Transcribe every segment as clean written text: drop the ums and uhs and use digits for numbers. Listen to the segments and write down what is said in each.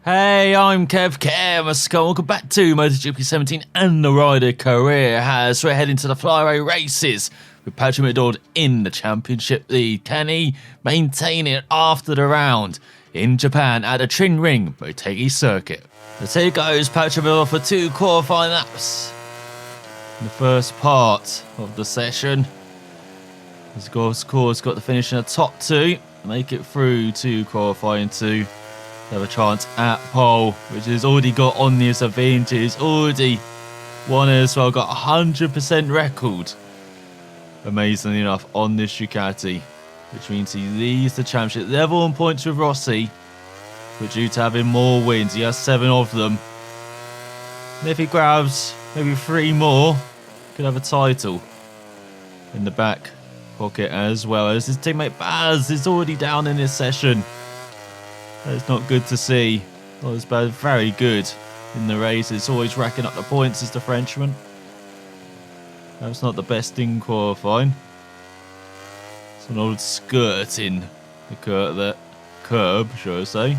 Hey, I'm Kev, welcome back to MotoGP 17 and the Rider Career as we're heading to the flyaway races with Patrick McDonald in the championship lead. Can he maintain it after the round in Japan at the Twin Ring Motegi circuit? So here goes Patrick McDonald for 2 qualifying laps in the first part of the session. He's got the finish in the top 2, make it through to qualifying 2. Have a chance at pole, which has already got on this event. He's already won as well, got 100% record, amazingly enough, on this Ducati, which means he leads the championship level on points with Rossi, but due to having more wins, he has 7 of them. And if he grabs maybe 3 more, he could have a title in the back pocket, as well as his teammate Baz is already down in this session. That's not good to see. Not as bad, very good in the race. It's always racking up the points as the Frenchman. That's not the best in qualifying. It's an old skirt in the curb, shall I say.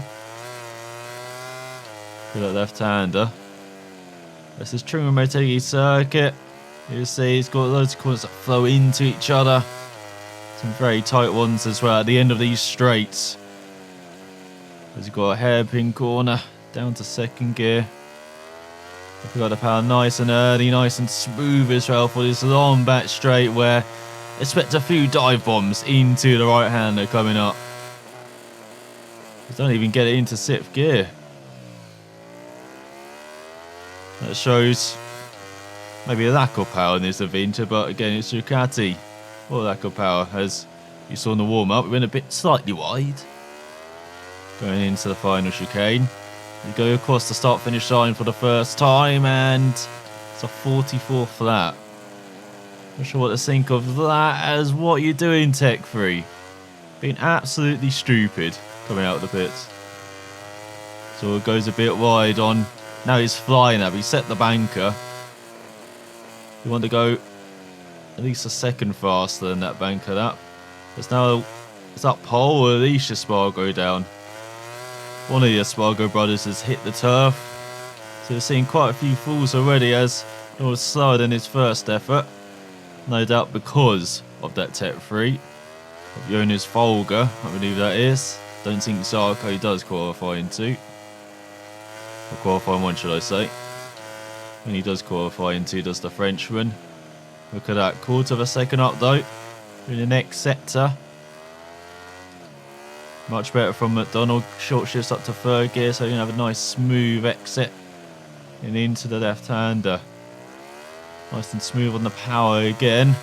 Good at left-hander. This is Twin Ring Motegi circuit. You see it's got loads of corners that flow into each other. Some very tight ones as well at the end of these straights. He's got a hairpin corner down to second gear. We've got the power nice and early, nice and smooth as well for this long back straight where expect a few dive bombs into the right hander coming up. Don't even get it into 6th gear. That shows maybe a lack of power in this Avinta, but again it's Ducati. Or lack of power, as you saw in the warm-up. We went a bit slightly wide. Going into the final chicane. You go across the start-finish line for the first time, and it's a 44th lap. Not sure what to think of that, as what you're doing, Tech 3. Being absolutely stupid coming out of the pits. So it goes a bit wide on. Now he's flying up. He set the banker. You want to go at least a second faster than that banker lap. It's up pole, or at least Espargo down. One of the Espargo brothers has hit the turf, so we're seeing quite a few falls already as it was slower than his first effort. No doubt because of that Tech 3 of Jonas Folger, I believe that is. Don't think Zarco does qualify in 2. Or qualify in 1, should I say. When he does qualify in 2, does the Frenchman. Look at that, quarter of a second up though in the next sector. Much better from McDonald. Short shifts up to 3rd gear, so you can have a nice smooth exit and into the left-hander. Nice and smooth on the power again.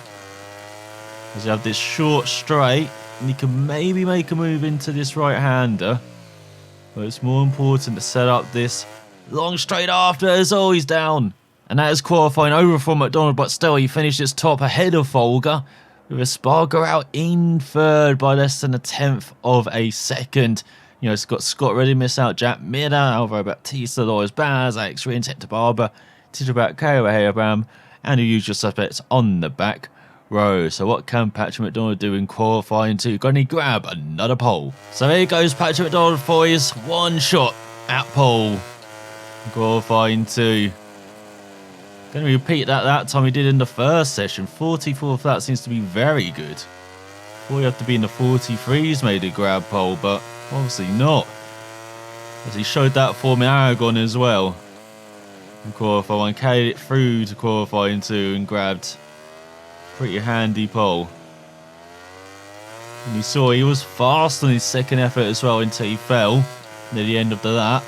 As you have this short straight, and you can maybe make a move into this right-hander. But it's more important to set up this long straight after, as always down. And that is qualifying over from McDonald, but still he finishes top ahead of Folger, with Espargo out in 3rd by less than 1/10 of a second. You know, it's got Scott Redding miss out, Jack Miller, Alvaro Baptista, Loris Baz, Alex Rins, Hector Barber, Titrabat, Kyle Abraham, and the usual suspects on the back row. So what can Patrick McDonald do in qualifying 2? Gonna grab another pole. So here goes Patrick McDonald for his 1 shot at pole. Qualifying 2. Going to repeat that time he did in the first session. 44th lap seems to be very good. Thought you have to be in the 43s made a grab pole, but obviously not. As he showed that form in Aragon as well. In qualifying 1, carried it through to qualifying 2 and grabbed pretty handy pole. And you saw he was fast on his second effort as well until he fell near the end of the lap.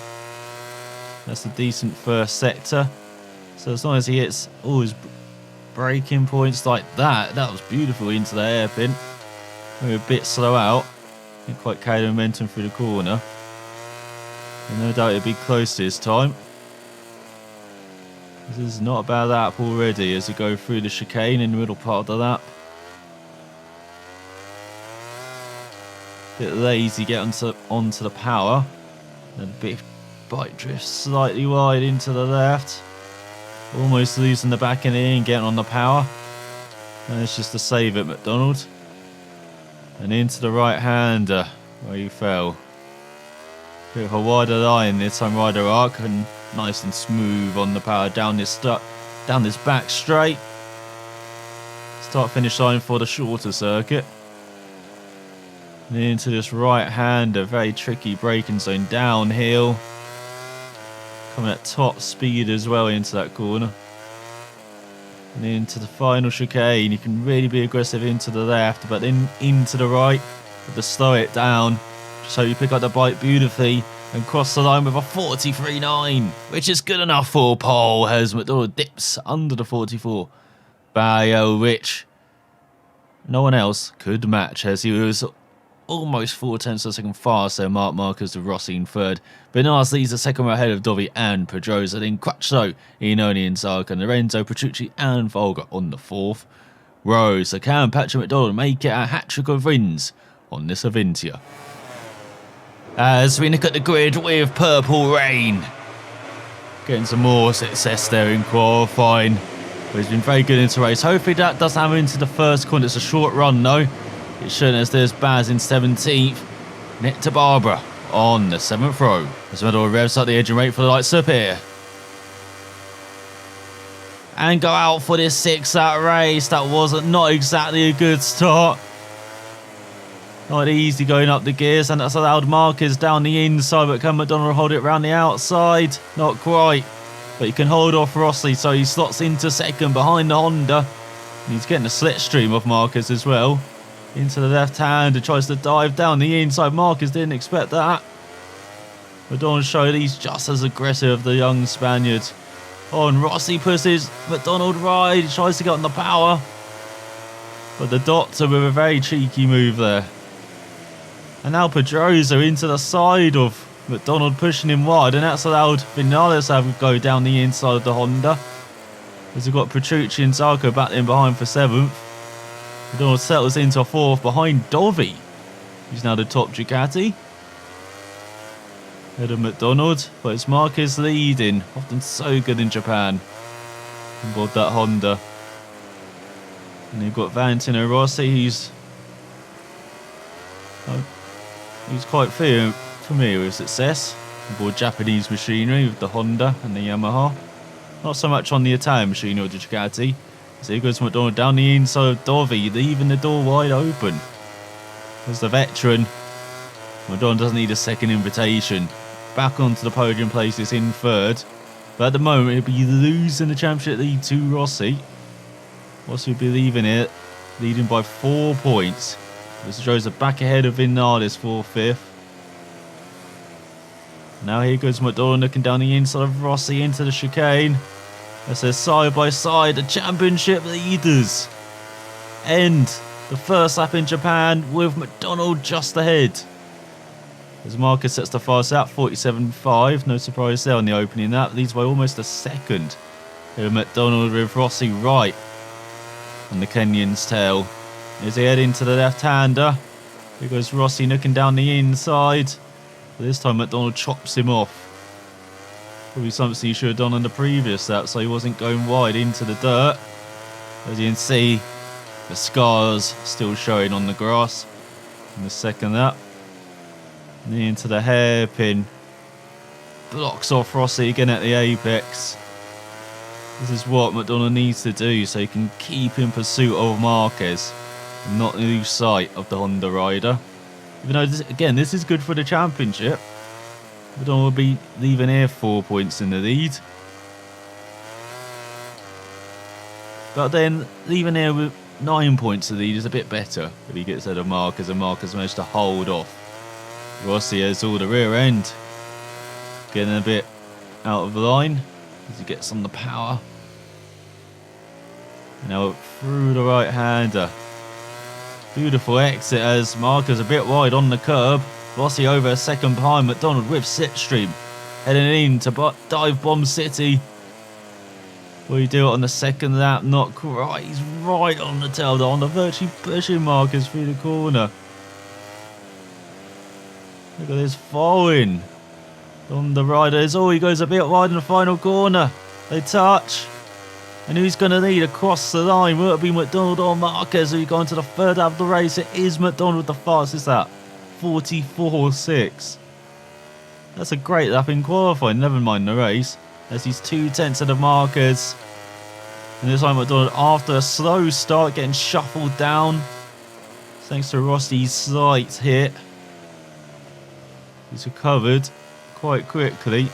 That's a decent first sector. So as long as he hits all his braking points like that, that was beautiful into the hairpin. We were a bit slow out. Didn't quite carry the momentum through the corner. And no doubt it'll be close this time. This is not a bad lap already as we go through the chicane in the middle part of the lap. Bit lazy, get onto the power. And a bit bike drift slightly wide into the left. Almost losing the back end and getting on the power. And it's just to save it, McDonald. And into the right-hander where he fell. Bit of a wider line this time, rider arc, and nice and smooth on the power down this back straight. Start finish line for the shorter circuit. And into this right hander, very tricky braking zone downhill. Coming at top speed as well into that corner. And into the final chicane, you can really be aggressive into the left, but then into the right, but to slow it down. So you pick up the bike beautifully and cross the line with a 43.9, which is good enough for pole as McDonald dips under the 44 barrier, which no one else could match as he was almost 4 tenths of a second faster than Mark Marquez to Rossi in third. Bernard leads the second row ahead of Dovi and Pedrosa, then Crutchlow, Iannone and Zarco, and Lorenzo, Petrucci and Volga on the fourth row. So can Patrick McDonald make it a hat-trick of wins on this Avintia? As we look at the grid with Purple Rain, getting some more success there in qualifying, but he's been very good into race. Hopefully that does hammer into the first corner. It's a short run though. It shouldn't, as there's Baz in 17th. Net to Barbara on the 7th row. As McDonald revs up the edge and wait for the lights up here. And go out for this 6-lap race. That was not exactly a good start. Not easy going up the gears, and that's allowed Marquez down the inside, but can McDonald hold it around the outside? Not quite, but he can hold off Rossi, so he slots into second behind the Honda. And he's getting a slipstream of Marquez as well. Into the left hand and tries to dive down the inside. Marquez didn't expect that. McDonald showed he's just as aggressive, the young Spaniard. On Rossi pushes McDonald right, he tries to get on the power. But the Doctor with a very cheeky move there. And now Pedrosa into the side of McDonald, pushing him wide, and that's allowed Vinales to have a go down the inside of the Honda. As we've got Petrucci and Zarco back in behind for 7th. McDonald settles into 4th behind Dovi, who's now the top Ducati. Head of McDonald, but it's Marquez leading, often so good in Japan. On board that Honda. And you've got Valentino Rossi, who's quite familiar with success on board Japanese machinery with the Honda and the Yamaha. Not so much on the Italian machinery or the Ducati. So here goes McDonald down the inside of Dovi, leaving the door wide open. As the veteran, McDonald doesn't need a second invitation. Back onto the podium places in 3rd. But at the moment, he'll be losing the championship lead to Rossi. Rossi will be leaving it, leading by 4 points. This shows a back ahead of Vinales for 5th. Now here goes McDonald looking down the inside of Rossi into the chicane. As they're side by side, the championship leaders end the first lap in Japan with McDonald just ahead. As Marquez sets the fast out, 47.5. No surprise there on the opening lap. Leads by almost a second. Here McDonald with Rossi right on the Kenyan's tail. As they head into the left-hander. Here goes Rossi looking down the inside. But this time McDonald chops him off. Probably something he should have done on the previous lap, so he wasn't going wide into the dirt. As you can see, the scars still showing on the grass in the second lap. And into the hairpin. Blocks off Rossi again at the apex. This is what McDonald needs to do so he can keep in pursuit of Marquez and not lose sight of the Honda rider. Even though, this is good for the championship. McDonald will be leaving here 4 points in the lead. But then leaving here with 9 points in the lead is a bit better if he gets ahead of Marquez, and Marquez managed to hold off Rossi has all the rear end. Getting a bit out of line as he gets on the power. Now through the right hander. Beautiful exit as Marquez a bit wide on the curb. Rossi over a second behind McDonald with slipstream. Heading in to Dive Bomb City. Will he do it on the second lap? Not quite. He's right on the tail on the virtually pushing Marquez through the corner. Look at this following on the riders. Oh, he goes a bit wide in the final corner. They touch. And who's going to lead across the line? Will it be McDonald or Marquez? Who go into the third lap of the race? It is McDonald with the fastest lap. 44.6. That's a great lap in qualifying, never mind the race. As he's 2/10 of the markers. And this time McDonald, after a slow start, getting shuffled down. Thanks to Rossi's slight hit. He's recovered quite quickly.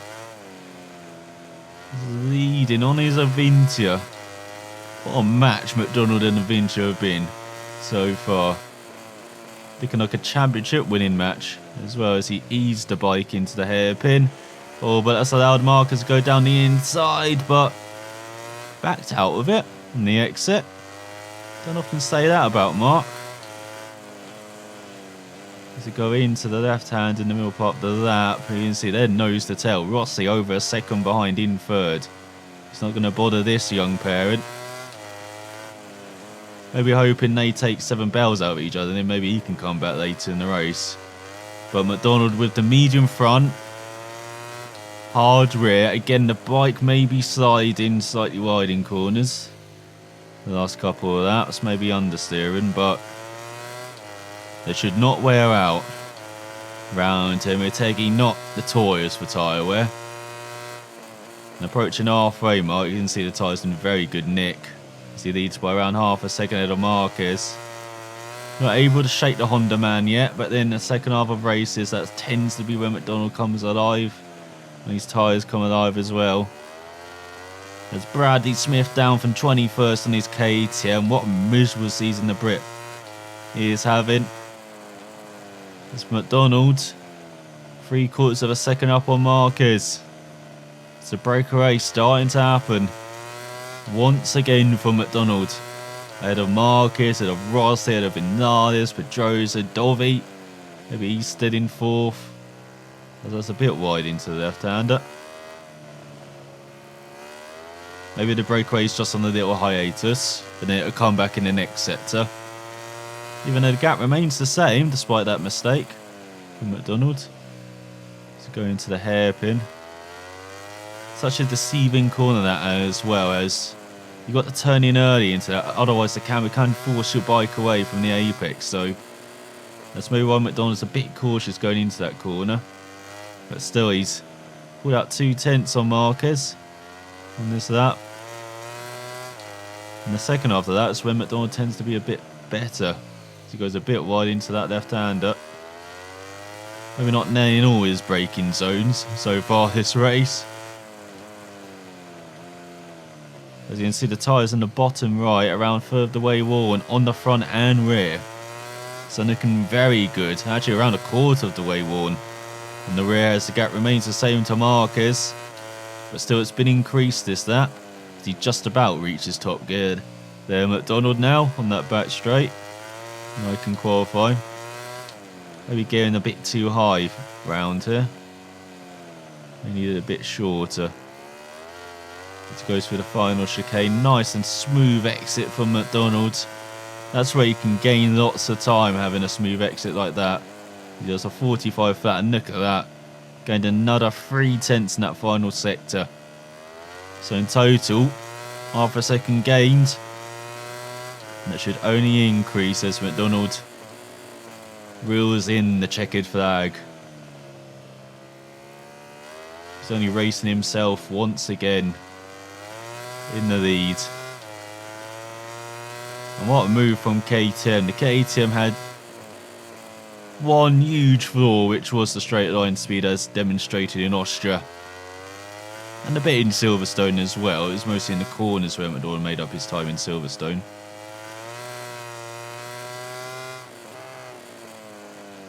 He's leading on his Avintia. What a match McDonald and Avintia have been so far. Looking like a championship winning match, as well as he eased the bike into the hairpin. Oh, but that's allowed Marcus to go down the inside, but backed out of it on the exit. Don't often say that about Mark. As he go into the left hand in the middle part of the lap, you can see they're nose to tail. Rossi over a second behind in third. He's not going to bother this young parent. Maybe hoping they take 7 bells out of each other, and then maybe he can come back later in the race. But McDonald with the medium front, hard rear. Again, the bike may be sliding slightly wide in corners. The last couple of laps, maybe understeering, but they should not wear out. Round to Motegi, not the toys for tyre wear. And approaching halfway mark, you can see the tyres in very good nick. As he leads by around half a second ahead of Marquez. Not able to shake the Honda man yet, but then the second half of races, that tends to be when McDonald comes alive. And his tyres come alive as well. As Bradley Smith down from 21st on his KTM. What a miserable season the Brit he is having. It's McDonald, 3/4 of a second up on Marquez. It's a breakaway starting to happen once again for McDonald. Ahead of Marquez, ahead of Rossi, ahead of Vinales, Pedrosa, Dovi. Maybe he's still in 4th. That's a bit wide into the left-hander. Maybe the breakaway's just on a little hiatus, but then it'll come back in the next sector. Even though the gap remains the same, despite that mistake from McDonald. He's going to the hairpin. Such a deceiving corner that as well, as you got to turn in early into that. Otherwise, the camera can force your bike away from the apex. So that's maybe why McDonald's a bit cautious going into that corner. But still, he's pulled out 2/10 on Marquez on this lap. And the second after that is when McDonald tends to be a bit better. He goes a bit wide into that left-hander. Maybe not nailing all his braking zones so far this race. As you can see, the tyres in the bottom right around further away wall and on the front and rear. So looking very good. Actually around 1/4 of the way worn. And the rear, as the gap remains the same to Marquez. But still, it's been increased this lap. He just about reaches top gear. There McDonald now on that back straight. And I can qualify. Maybe gearing a bit too high round here. They need it a bit shorter. It goes through the final chicane. Nice and smooth exit from McDonald. That's where you can gain lots of time having a smooth exit like that. He does a 45 flat, and look at that. Gained another 3/10 in that final sector. So in total, half a second gained. And that should only increase as McDonald reels in the checkered flag. He's only racing himself once again in the lead. And what a move from KTM. The KTM had one huge flaw, which was the straight line speed as demonstrated in Austria. And a bit in Silverstone as well. It was mostly in the corners where McDonald made up his time in Silverstone.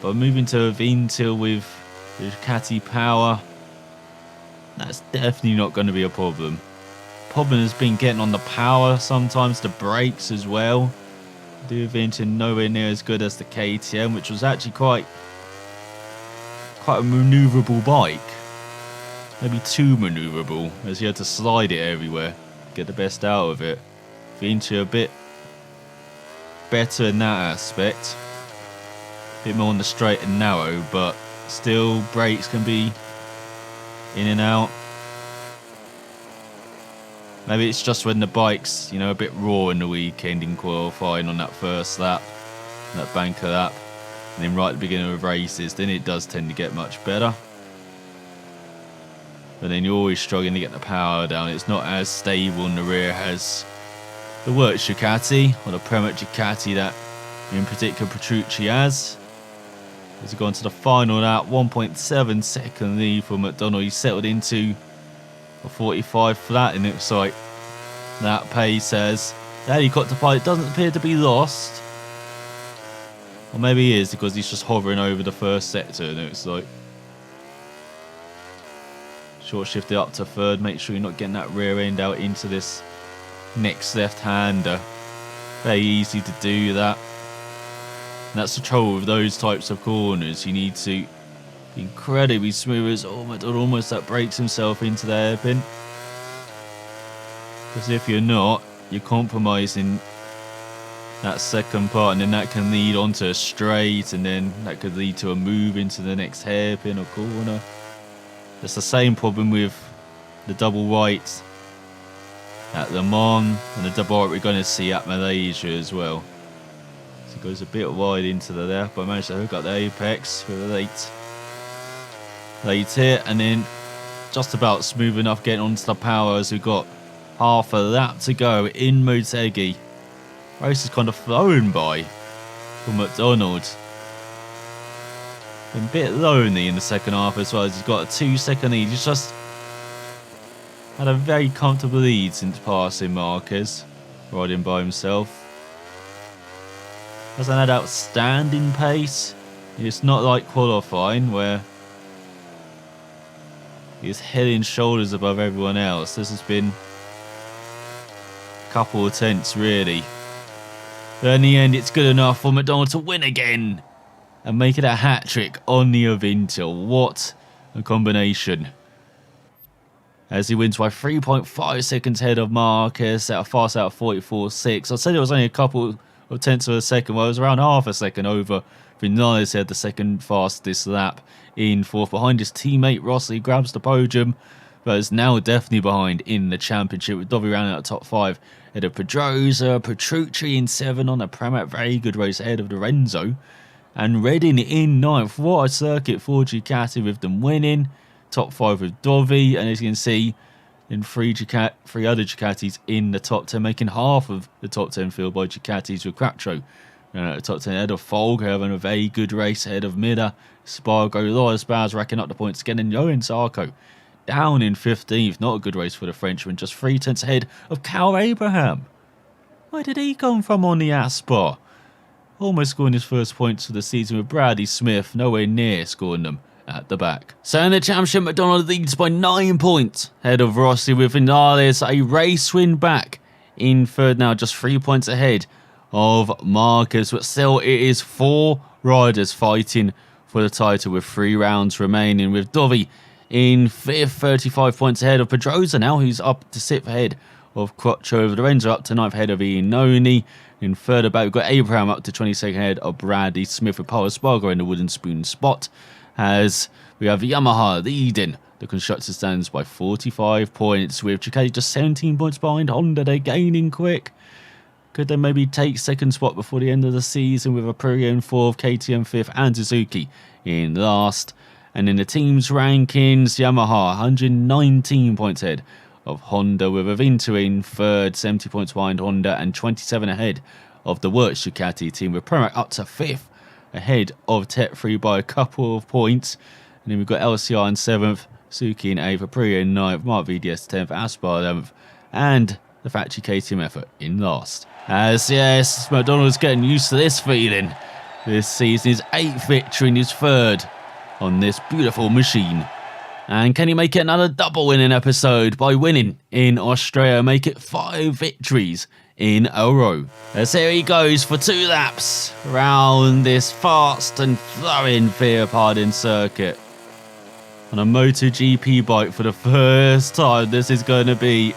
But moving to a Ventil with Ducati power, that's definitely not going to be a problem. Problem has been getting on the power, sometimes the brakes as well. The Ventil nowhere near as good as the KTM, which was actually quite a manoeuvrable bike. Maybe too manoeuvrable, as you had to slide it everywhere, get the best out of it. Ventil a bit better in that aspect. A bit more on the straight and narrow, but still brakes can be in and out. Maybe it's just when the bike's, a bit raw in the weekend in qualifying on that first lap, that banker lap, and then right at the beginning of races, then it does tend to get much better. but then you're always struggling to get the power down. It's not as stable in the rear as the Works Ducati, or the Prema Ducati that in particular Petrucci has. As we go on to the final lap, 1.7 second lead for McDonald. He settled into a 45 flat, and it looks like that pace as the helicopter pilot doesn't appear to be lost. Or maybe he is, because he's just hovering over the first sector, and it looks like. Short shift it up to third. Make sure you're not getting that rear end out into this next left-hander. Very easy to do that. And that's the trouble with those types of corners. You need to be incredibly smooth. As almost that breaks himself into the hairpin. Because if you're not, you're compromising that second part, and then that can lead onto a straight, and then that could lead to a move into the next hairpin or corner. It's the same problem with the double white at Le Mans, and the double white we're going to see at Malaysia as well. So it goes a bit wide into the left, but I managed to hook up the apex with a late hit, and then just about smooth enough getting onto the power as we've got half a lap to go in Motegi. Race is kind of flown by for McDonald. Been a bit lonely in the second half as well, as he's got a 2-second lead. He's just had a very comfortable lead since passing Marquez, riding by himself. Hasn't had outstanding pace. It's not like qualifying where he's head and shoulders above everyone else. This has been a couple of tenths really. But in the end, it's good enough for McDonald to win again and make it a hat-trick on the Avintil. What a combination. As he wins by 3.5 seconds ahead of Marquez at a fast out of 44.6. I said it was only a couple of tenths of a second. Well, it was around half a second over Vinales, had the second fastest lap in fourth. Behind his teammate Rossi, grabs the podium, but is now definitely behind in the championship, with Dovi rounding out top 5 ahead of Pedrosa, Petrucci in 7 on a Pramac. Very good race ahead of Lorenzo. And Redding in 9th. What a circuit for Ducati, with them winning. Top 5 with Dovi. And as you can see, in three other Ducatis in the top 10, making half of the top 10 field by Ducatis, with Quattro at the top 10 ahead of Folger, having a very good race ahead of Mida, Spargo, Loris Baz racking up the points again, and Johan Zarco down in 15th. Not a good race for the Frenchman, just 3 tenths ahead of Cal Abraham. Where did he come from on the Aspar? Almost scoring his first points of the season, with Bradley Smith nowhere near scoring them at the back. So in the championship, McDonald leads by 9 points ahead of Rossi, with Vinales a race win back in third now, just 3 points ahead of Marquez. But still, it is 4 riders fighting for the title with 3 rounds remaining, with Dovi in 5th, 35 points ahead of Pedrosa now, who's up to 6th ahead of Quattro. Lorenzo up to 9th ahead of Iannone. In third back, we've got Abraham up to 22nd ahead of Bradley Smith, with Paul Spargo in the wooden spoon spot, as we have Yamaha leading the constructors' stands by 45 points, with Ducati just 17 points behind Honda. They're gaining quick. Could they maybe take second spot before the end of the season, with Aprilia in 4th, KTM 5th, and Suzuki in last? And in the team's rankings, Yamaha 119 points ahead of Honda, with Avinto in 3rd, 70 points behind Honda, and 27 ahead of the Works Ducati team, with Pramac up to 5th ahead of Tech 3 by a couple of points. And then we've got LCR in 7th, Suzuki in 8th, Aprilia in 9th, Mark VDS 10th, Aspar 11th, and the factory KTM effort in last. As yes, McDonald's getting used to this feeling. This season, his 8th victory and his 3rd on this beautiful machine. And can he make it another double winning episode by winning in Australia? Make it 5 victories in a row. As here he goes for 2 laps around this fast and flowing Vierpardon circuit on a MotoGP bike for the first time. This is going to be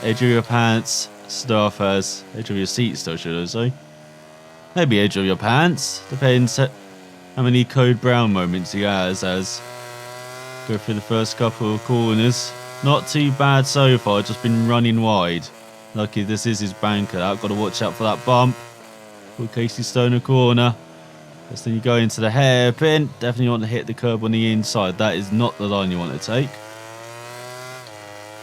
edge of your pants stuff, as edge of your seat stuff, should I say? Maybe edge of your pants. Depends how many Code Brown moments he has, as go through the first couple of corners. Not too bad so far, just been running wide. Lucky this is his banker. I've got to watch out for that bump. For Casey Stoner corner. Just then you go into the hairpin. Definitely want to hit the curb on the inside. That is not the line you want to take.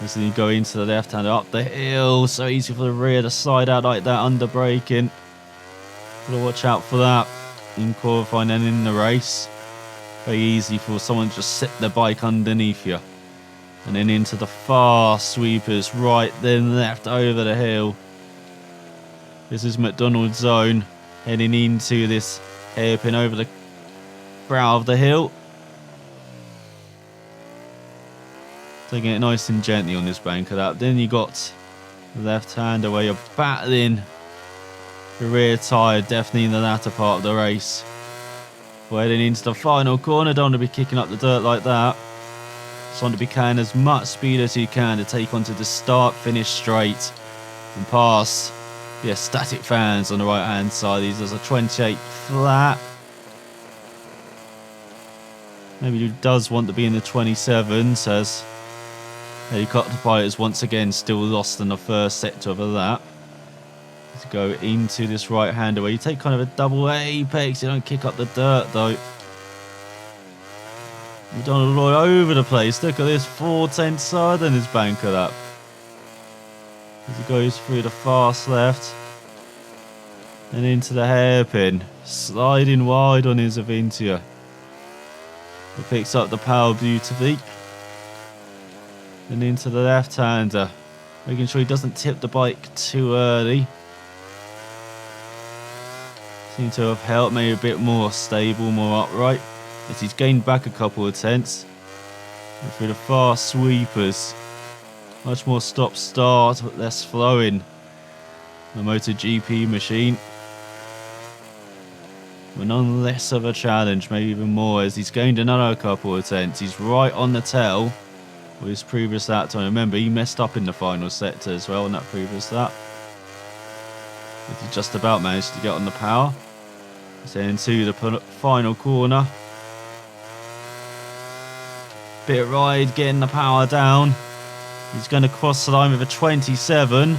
As then you go into the left-hander up the hill. So easy for the rear to slide out like that, under braking. Gotta watch out for that in qualifying and in the race. Very easy for someone to just sit their bike underneath you. And then into the fast sweepers, right then left over the hill. This is McDonald's zone, heading into this hairpin over the brow of the hill. Taking it nice and gently on this banker. That. Then you got the left-hander where you're battling the rear tyre, definitely in the latter part of the race. We're heading into the final corner. Don't want to be kicking up the dirt like that. Just want to be carrying as much speed as you can to take onto the start-finish straight and pass the ecstatic fans on the right hand side. These are a 28 flat. Maybe who does want to be in the 27s, as helicopter pilots once again still lost in the first sector of that. To go into this right hander where you take kind of a double apex, you don't kick up the dirt though. You don't roll over the place. Look at this 410 side and his banker that. As he goes through the fast left and into the hairpin, sliding wide on his Avintia. He picks up the power beautifully and into the left-hander, making sure he doesn't tip the bike too early. Seems to have helped, maybe a bit more stable, more upright, as he's gained back a couple of tenths. And through the fast sweepers, much more stop-start, but less flowing. The MotoGP machine, but none less of a challenge, maybe even more, as he's gained another couple of tenths. He's right on the tail with his previous lap time. Remember, he messed up in the final sector as well in that previous lap. But he just about managed to get on the power. He's heading to the final corner. Bit ride, getting the power down. He's going to cross the line with a 27.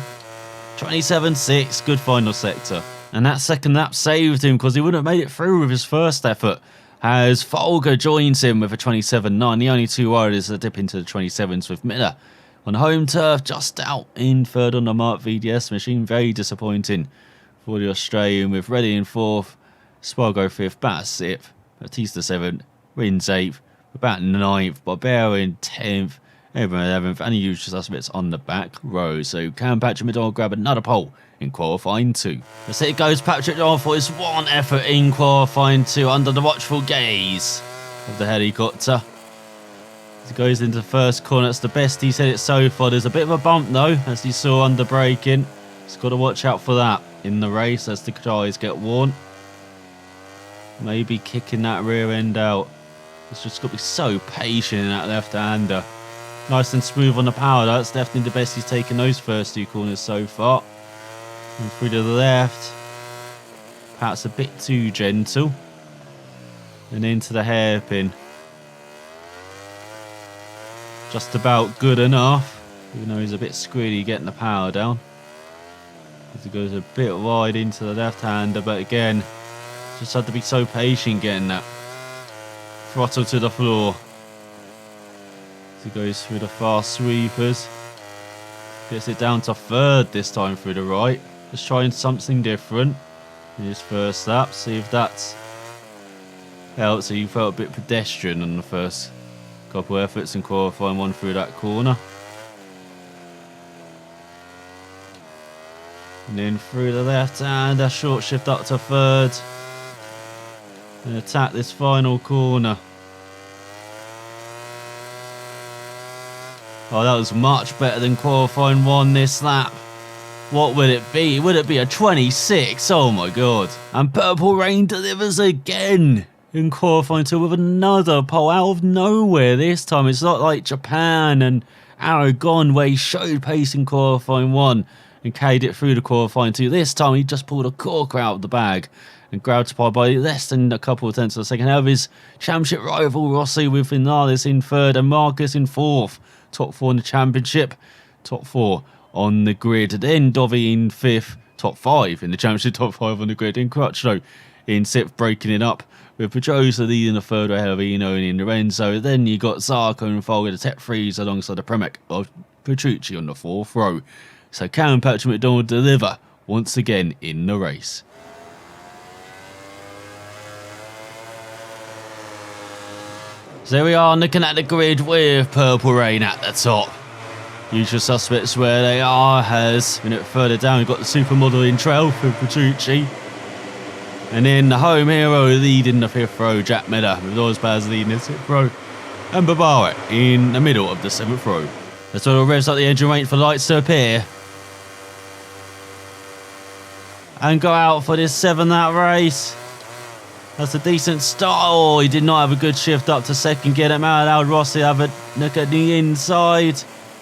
27.6, good final sector. And that second lap saved him because he wouldn't have made it through with his first effort. As Folger joins him with a 27.9. The only two riders that dip into the 27s with Miller on home turf, just out in third on the Mark VDS machine. Very disappointing for the Australian, with Reddy in fourth, Spargo fifth, Bat sixth, Batista seventh, Rins eighth, Bat ninth, Barbera in 10th, Abraham 11th, and the usual suspects on the back row. So can Patrick McDonald grab another pole in qualifying 2? As it goes, Patrick McDonald for his one effort in qualifying 2 under the watchful gaze of the helicopter. As he goes into the first corner, it's the best he's hit it so far. There's a bit of a bump though, as you saw under braking. He's got to watch out for that in the race as the tyres get worn. Maybe kicking that rear end out. It's just got to be so patient in that left-hander. Nice and smooth on the power. That's definitely the best he's taken those first 2 corners so far. And through to the left. Perhaps a bit too gentle. And into the hairpin. Just about good enough. Even though he's a bit squiddy getting the power down. As he goes a bit wide into the left-hander. But again, just had to be so patient getting that throttle to the floor. As he goes through the fast sweepers. Gets it down to third this time through the right. Just trying something different in his first lap. See if that's helps. So you felt a bit pedestrian on the first couple efforts in qualifying 1 through that corner. And then through the left hand, a short shift up to third. And attack this final corner. Oh, that was much better than qualifying 1 this lap. What would it be? Would it be a 26? Oh my god. And Purple Rain delivers again in qualifying 2 with another pole out of nowhere this time. It's not like Japan and Aragon where he showed pace in qualifying 1 and carried it through the qualifying 2. This time he just pulled a corker out of the bag and grabbed by less than a couple of tenths of a second. Out of his championship rival Rossi with Vinales in third and Marcus in fourth. Top 4 in the championship, top 4 on the grid. Then Dovi in fifth, top 5 in the championship, top 5 on the grid. And Crutchlow in sixth, breaking it up with Pedrosa leading the third ahead of Eno and in Lorenzo. Then you got Zarco and Folger, the Tech Threes alongside the Premac of Petrucci on the 4th row. So can Patrick McDonald deliver once again in the race? So there we are looking at the grid with Purple Rain at the top. Usual suspects where they are. Has a minute further down, we've got the supermodel in trail for Petrucci. And then the home hero leading the 5th row, Jack Miller, with Loris Baz leading the 6th row. And Barbara in the middle of the 7th row. That's what revs up the engine, waiting for lights to appear. And go out for this 7-lap race. That's a decent start. Oh, he did not have a good shift up to second. Get him out. Allowed Rossi to have a look at the inside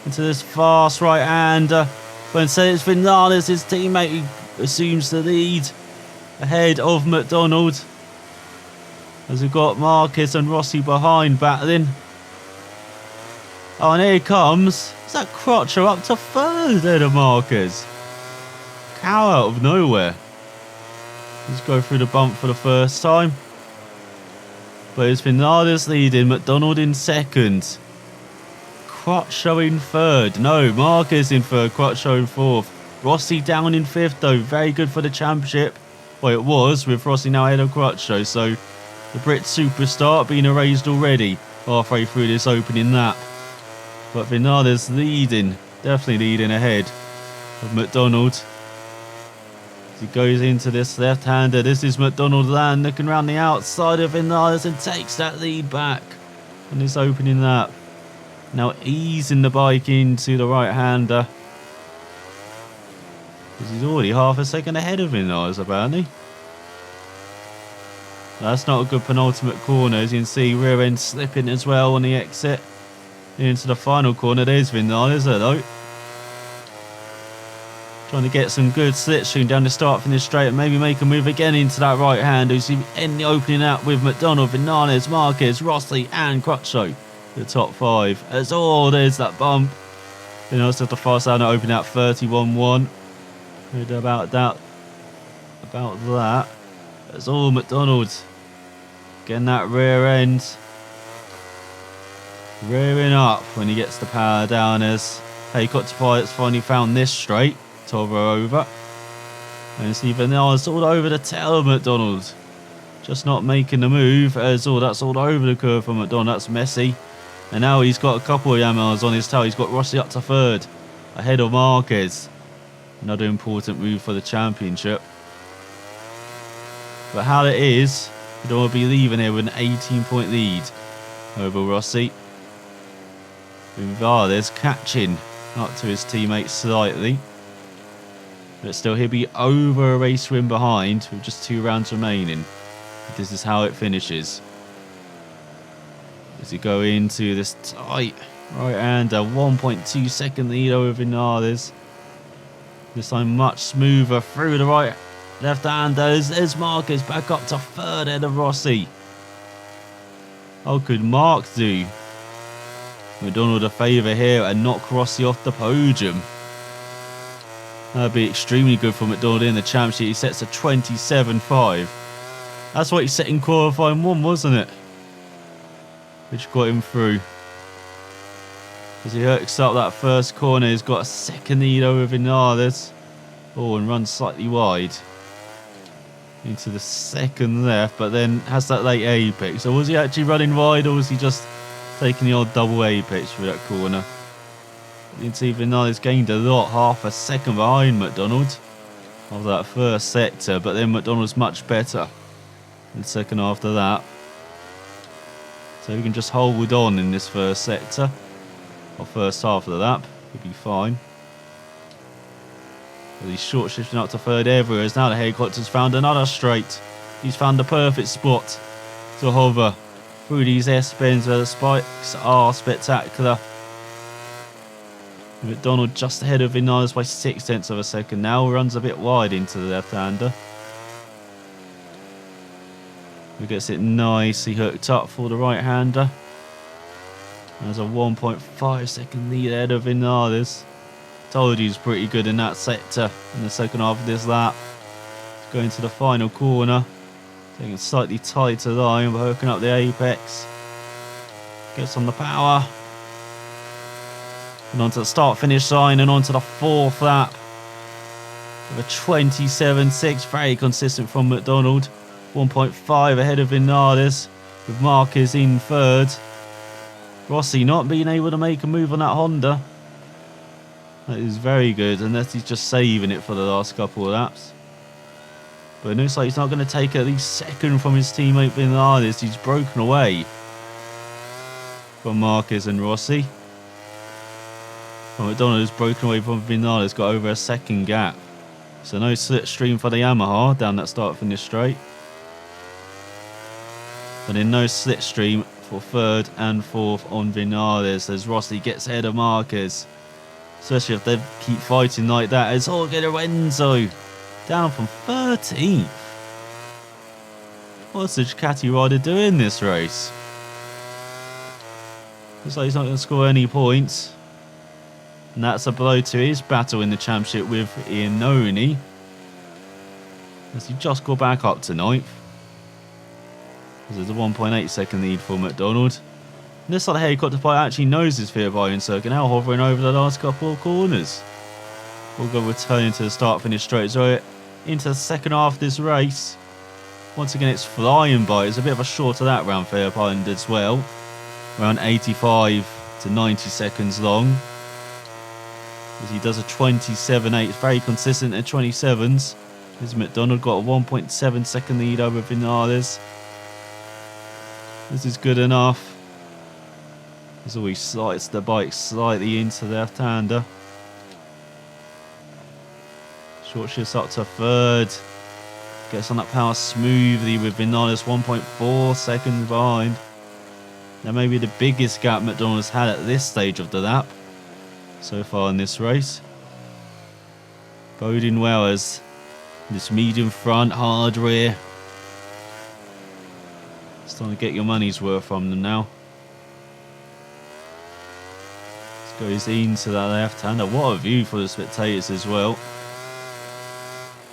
into this fast right-hander. When it's Vinales, his teammate, who assumes the lead ahead of McDonald. As we've got Marquez and Rossi behind battling. Oh, and here comes. Is that Crotcher up to 3rd there of Marquez? Cow out of nowhere. Let's go through the bump for the first time. But it's Vinales leading, McDonald in 2nd. Crotcher in 3rd. No, Marquez in 3rd, Crotcher in 4th. Rossi down in 5th though. Very good for the championship. Well, it was, with Rossi now ahead of Crotcher. So the Brit superstar being erased already halfway through this opening lap. But Vinales leading, definitely leading ahead of McDonald. He goes into this left-hander. This is McDonald land looking around the outside of Vinales and takes that lead back on this opening lap. Now easing the bike into the right-hander. Because he's already half a second ahead of Vinales apparently. That's not a good penultimate corner. As you can see, rear end slipping as well on the exit. Into the final corner. There's Vinales though. Trying to get some good slipstream down the start finish straight and maybe make a move again into that right hand. Who's in the opening out with McDonald, Vinales, Marquez, Rossi and Crutchlow. The top 5. As there's that bump. Vinales has the fast down to open out 31-1. Heard about that. That's all McDonald. Getting that rear end. Rearing up when he gets the power down as Helicopter Pilot's finally found this straight. Hover over and see Vinales all over the tail of McDonald, just not making the move. As that's all over the curve for McDonald. That's messy, and now he's got a couple of Yamahas on his tail. He's got Rossi up to 3rd ahead of Marquez. Another important move for the championship. But how it is, you don't want to be leaving here with an 18-point lead over Rossi. Vinales catching up to his teammates slightly. But still, he'll be over a race win behind with just 2 rounds remaining. This is how it finishes. As you go into this tight right-hander, 1.2 second lead over Vinales. This time much smoother through the right left-hander. As Marquez back up to 3rd ahead of Rossi. How could Mark do McDonald a favour here and knock Rossi off the podium? That'd be extremely good for McDonald in the championship. He sets a 27.5. That's what he set in qualifying 1, wasn't it? Which got him through. As he hooks up that first corner, he's got a second lead over Vinales. Oh, and runs slightly wide into the second left, but then has that late apex. So was he actually running wide, or was he just taking the odd double apex through that corner? You can see Vinales gained a lot, half a second behind McDonald of that first sector, but then McDonald's much better in the second after that. So we can just hold on in this first sector, or first half of the lap, we'll be fine. But he's short shifting up to 3rd everywhere, as now the Helicopter's found another straight. He's found the perfect spot to hover through these S-bends where the spikes are spectacular. McDonald just ahead of Vinales by 0.6 of a second now. Runs a bit wide into the left-hander. He gets it nicely hooked up for the right-hander. There's a 1.5 second lead ahead of Vinales. Told you he's pretty good in that sector in the second half of this lap. Going to the final corner. Taking a slightly tighter line, but hooking up the apex. Gets on the power. And onto the start-finish line and onto the 4th lap. With a 27.6, very consistent from McDonald. 1.5 ahead of Vinales, with Marquez in 3rd. Rossi not being able to make a move on that Honda. That is very good, unless he's just saving it for the last couple of laps. But it looks like he's not going to take at least 2nd from his teammate Vinales. He's broken away from Marquez and Rossi. Well, McDonald has broken away from Vinales, got over a 2nd gap. So no slipstream for the Yamaha down that start-finish straight. But then no slipstream for 3rd and 4th on Vinales as Rossi gets ahead of Marquez. Especially if they keep fighting like that. As Jorge Lorenzo down from 13th. What's the Ducati rider doing this race? Looks like he's not going to score any points. And that's a blow to his battle in the championship with Iannone. As he just got back up to 9th. There's a 1.8 second lead for McDonald. And this side of the helicopter pilot actually knows his fear by circuit, now hovering over the last couple of corners. We'll go returning to the start finish straight. So into the second half of this race. Once again, it's flying by. It's a bit of a shorter lap round Fair Island as well. Around 85 to 90 seconds long. As he does a 27.8. It's very consistent at 27s. As McDonald got a 1.7 second lead over Vinales. This is good enough. As always slides the bike slightly into the left-hander. Short shifts up to 3rd. Gets on that power smoothly with Vinales 1.4 seconds behind. That may be the biggest gap McDonald's had at this stage of the lap so far in this race. Boding well as this medium front, hard rear. Starting to get your money's worth from them now. This goes into that left-hander. What a view for the spectators as well.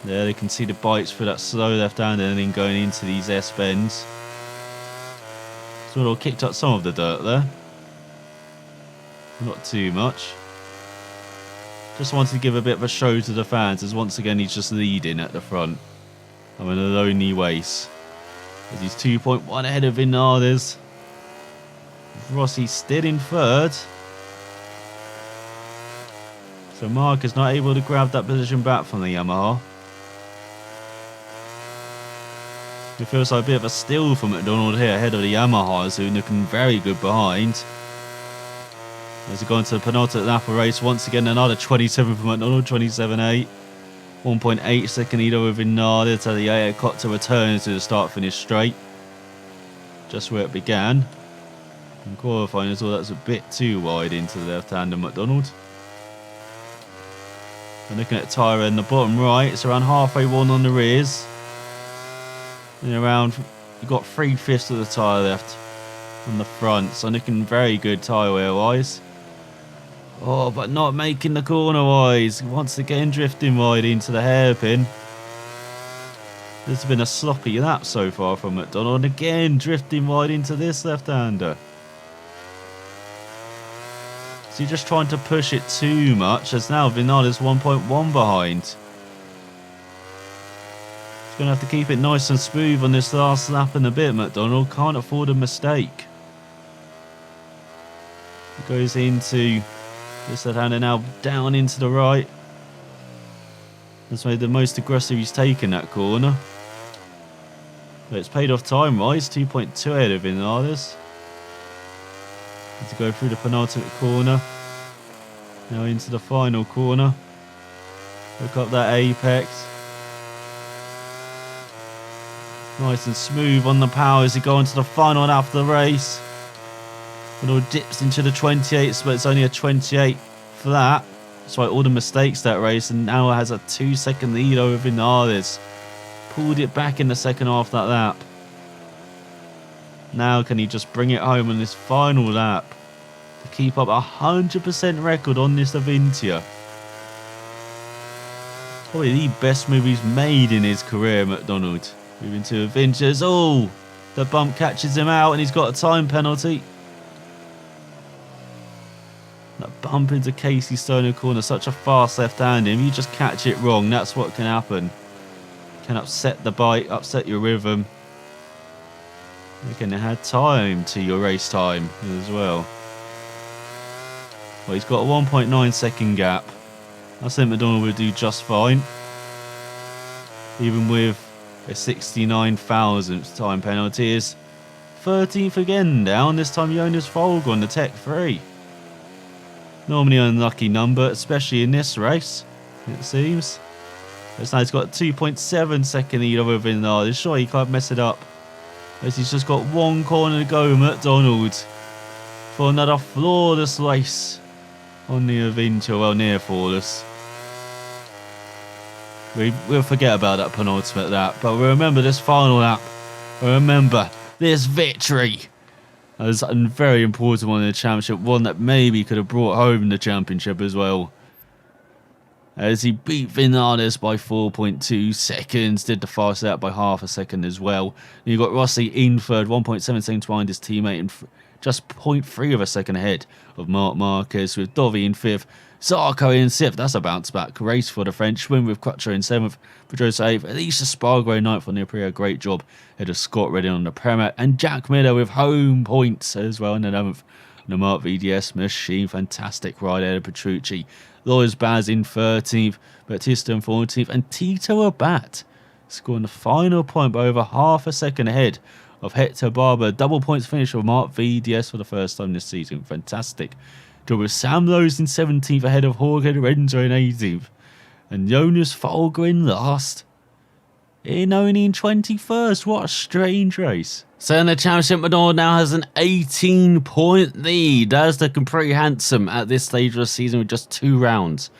There they can see the bikes through that slow left-hander and then going into these S-bends. Sort of kicked up some of the dirt there. Not too much. Just wanted to give a bit of a show to the fans as once again he's just leading at the front. I'm in a lonely race. As he's 2.1 ahead of Vinales. Rossi still in 3rd. So Mark is not able to grab that position back from the Yamaha. It feels like a bit of a steal for McDonald here ahead of the Yamahas, who are looking very good behind. As we go into the penultimate lap of the race, once again another 27 for McDonald, 27.8. 1.8 second lead over Vinales as the helicopter returns to the start-finish straight. Just where it began. In qualifying as well, that's a bit too wide into the left-hander McDonald. And looking at tyre in the bottom right, it's around halfway worn on the rears. And around, you've got 3/5 of the tyre left on the front, so looking very good tyre wear wise. Oh, but not making the corner wise. Once again drifting wide into the hairpin. This has been a sloppy lap so far from McDonald, and again drifting wide into this left-hander. So you're just trying to push it too much, as now Vinales 1.1 behind. Going to have to keep it nice and smooth on this last lap and a bit. McDonald can't afford a mistake. It goes into this left-hander now down into the right. That's made the most aggressive he's taken that corner. But it's paid off time-wise. 2.2 ahead of Vinales. Need to go through the penultimate corner. Now into the final corner. Look up that apex. Nice and smooth on the power as he go into the final lap of the race. It all dips into the 28s, but it's only a 28 flat. Despite all the mistakes that race, and now has a 2 second lead over Vinales. Pulled it back in the second half of that lap. Now can he just bring it home on this final lap to keep up a 100% record on this Avintia? Probably the best move he's made in his career, McDonald. Moving to Avengers. Oh, the bump catches him out and he's got a time penalty. That bump into Casey Stoner corner, such a fast left-hander. If you just catch it wrong, that's what can happen. Can upset the bike, upset your rhythm. You can add time to your race time as well. Well, he's got a 1.9 second gap. I think McDonald would do just fine. Even with a 69,000th time penalty. Is 13th again down. This time Jonas Folger on the Tech 3. Normally an unlucky number, especially in this race, it seems. This now he's got a 2.7 second lead over Vinales. Sure, he can't mess it up. As he's just got one corner to go, McDonald, for another flawless race on the Avinto. Well, near flawless. We'll forget about that penultimate lap, but we'll remember this final lap. We'll remember this victory as a very important one in the championship, one that maybe could have brought home the championship as well. As he beat Vinales by 4.2 seconds, did the fast lap by half a second as well. And you got Rossi in third, 1.7 seconds behind his teammate, and just 0.3 of a second ahead of Marc Marquez, with Dovi in fifth, Zarco in sixth. That's a bounce back race for the Frenchman, with Crutcher in seventh, Pedrosa eighth, Alicia Spargo in ninth on the Aprilia. Great job ahead of Scott Redding on the Premac, and Jack Miller with home points as well in the 11th. The Mark VDS machine, fantastic ride ahead of Petrucci. Lois Baz in 13th, Batista in 14th, and Tito Abad scoring the final point by over half a second ahead of Hector Barber. Double points finish for Mark VDS for the first time this season. Fantastic. Job with Sam Lowe's in 17th ahead of Jorge Lorenzo in 18th. And Jonas Folger in last. Only in 21st. What a strange race. So in the championship, McDonald now has an 18-point lead. That's looking pretty handsome at this stage of the season with just 2 rounds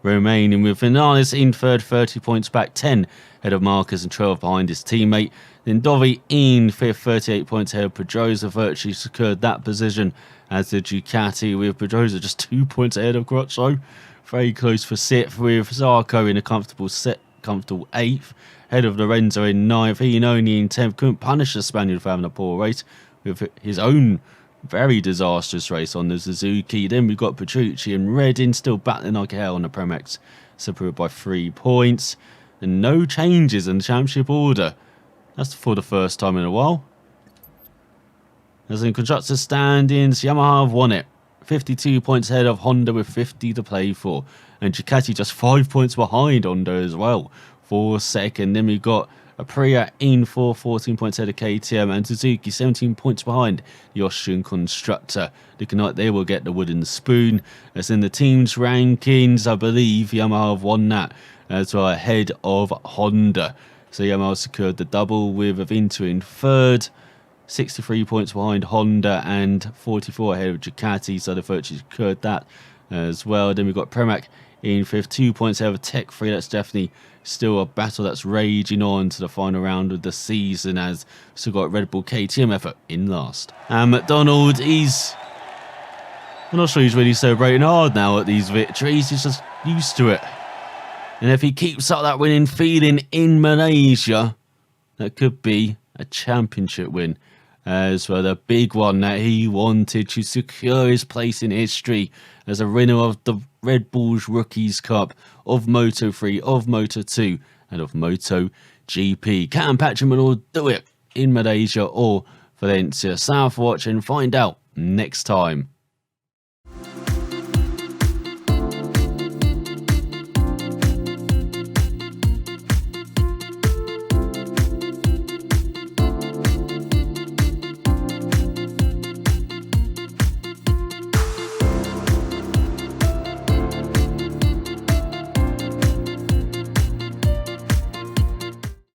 remaining, with Vinales in third, 30 points back, 10 ahead of Marcus and 12 behind his teammate. Then Dovi in fifth, 38 points ahead of Pedrosa, virtually secured that position as the Ducati, with Pedrosa just 2 points ahead of Crutchlow. Very close for sixth, with Zarco in a comfortable 8th. Ahead of Lorenzo in 9th, Iannone in 10th. Couldn't punish the Spaniard for having a poor race with his own very disastrous race on the Suzuki. Then we've got Petrucci and Redding still battling like hell on the Premax, separated by 3 points. And no changes in the championship order. That's for the first time in a while. As in constructors standings, Yamaha have won it. 52 points ahead of Honda with 50 to play for. And Ducati just 5 points behind Honda as well for second. Then we've got Aprilia in fourth, 14 points ahead of KTM, and Suzuki 17 points behind the Austrian constructor. Looking like they will get the wooden spoon. As in the team's rankings, I believe Yamaha have won that as well, ahead of Honda. So Yamaha secured the double with Avinto in third, 63 points behind Honda and 44 ahead of Ducati, so they virtually secured that as well. Then we've got Premac in fifth, 2 points ahead of Tech 3. That's definitely still a battle that's raging on to the final round of the season, as we've still got Red Bull KTM effort in last. And McDonald, I'm not sure he's really celebrating hard now at these victories. He's just used to it. And if he keeps up that winning feeling in Malaysia, that could be a championship win as well. The big one that he wanted to secure his place in history as a winner of the Red Bull's Rookies Cup, of Moto3, of Moto2, and of MotoGP. Can Patrick McDonald do it in Malaysia or Valencia? South watch and find out next time.